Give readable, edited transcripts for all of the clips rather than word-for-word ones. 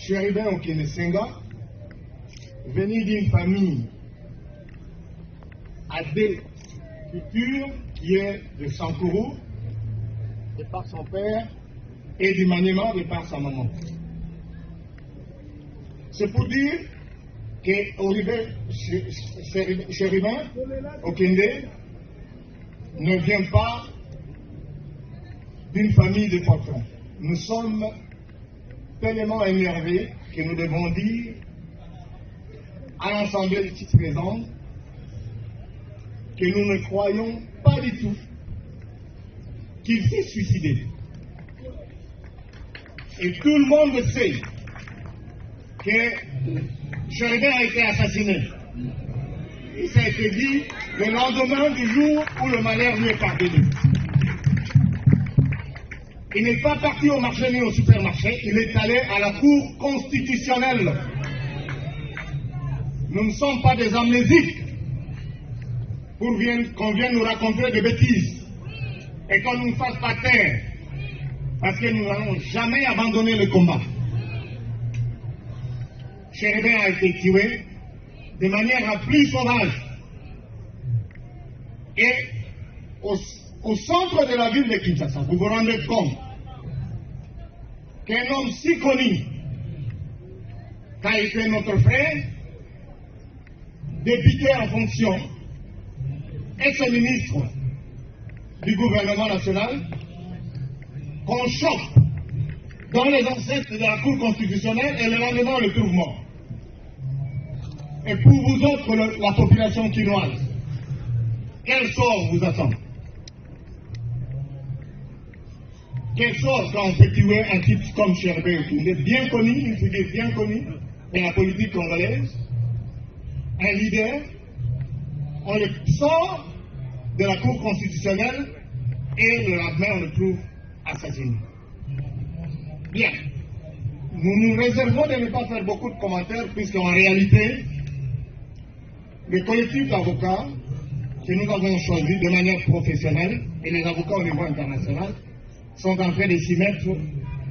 Chéribin Okenesenga, venu d'une famille à des cultures qui est de Sankourou, de par son père, et du Maniema, de par sa maman. C'est pour dire que Olivier Chéribin Okende ne vient pas d'une famille de patrons. Nous sommes tellement énervés que nous devons dire à l'Assemblée ici présente que nous ne croyons pas du tout qu'il s'est suicidé. Et tout le monde sait que Chéribin a été assassiné. Et ça a été dit le lendemain du jour où le malheur lui est parvenu. Il n'est pas parti au marché ni au supermarché, il est allé à la Cour constitutionnelle. Nous ne sommes pas des amnésiques pour qu'on vienne nous raconter des bêtises et qu'on ne nous fasse pas taire, parce que nous n'allons jamais abandonner le combat. Chéribin a été tué de manière la plus sauvage. Et au centre de la ville de Kinshasa, vous vous rendez compte qu'un homme si connu qu'a été notre frère, député en fonction, ex-ministre du gouvernement national, qu'on choque dans les ancêtres de la Cour constitutionnelle et le lendemain on le trouve mort. Et pour vous autres, la population quinoise, quel sort vous attend? Quel sort quand on peut tuer un type comme Chéribin? Il est bien connu, une figure bien connue de la politique congolaise, un leader, on le sort de la Cour constitutionnelle et le lendemain on le trouve assassiné. Bien, nous nous réservons de ne pas faire beaucoup de commentaires puisqu'en réalité, le collectif d'avocats que nous avons choisi de manière professionnelle et les avocats au niveau international sont en train de s'y mettre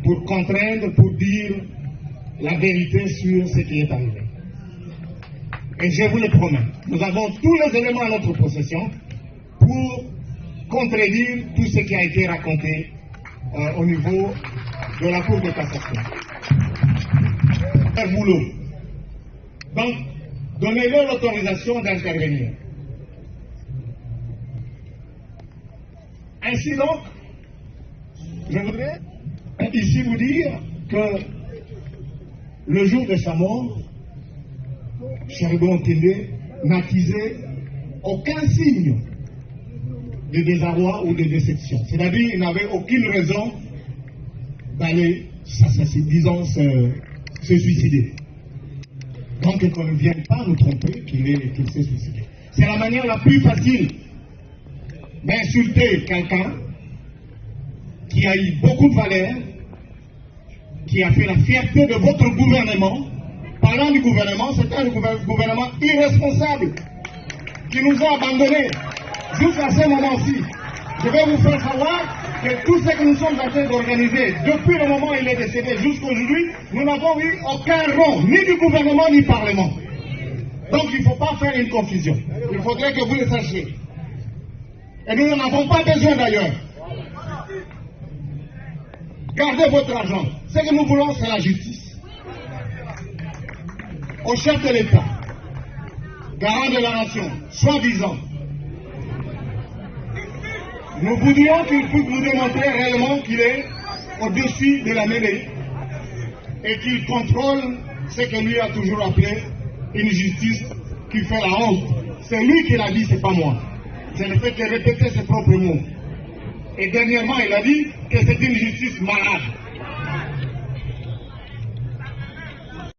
pour contraindre, pour dire la vérité sur ce qui est arrivé. Et je vous le promets, nous avons tous les éléments à notre possession pour contredire tout ce qui a été raconté au niveau de la Cour de cassation. Un boulot. Donc, donnez-leur l'autorisation d'intervenir. Ainsi donc, je voudrais ici vous dire que le jour de sa mort, Chéribin Okende n'attisait aucun signe de désarroi ou de déception. C'est-à-dire qu'il n'avait aucune raison d'aller s'assassiner, disons, se suicider. Donc qu'on ne vienne pas nous tromper qu'il s'est suicidé. C'est la manière la plus facile d'insulter quelqu'un qui a eu beaucoup de valeur, qui a fait la fierté de votre gouvernement. Parlant du gouvernement, c'est un gouvernement irresponsable qui nous a abandonnés jusqu'à ce moment-ci. Je vais vous faire savoir que tout ce que nous sommes en train d'organiser, depuis le moment où il est décédé jusqu'à aujourd'hui, nous n'avons eu aucun rang, ni du gouvernement, ni du Parlement. Donc il ne faut pas faire une confusion. Il faudrait que vous le sachiez. Et nous n'en avons pas besoin d'ailleurs. Gardez votre argent. Ce que nous voulons, c'est la justice. Au chef de l'État, garant de la nation, soi-disant, nous voudrions qu'il puisse nous démontrer réellement qu'il est au-dessus de la mêlée et qu'il contrôle ce que lui a toujours appelé une justice qui fait la honte. C'est lui qui l'a dit, c'est pas moi. Je ne fais que répéter ses propres mots. Et dernièrement, il a dit que c'est une justice malade.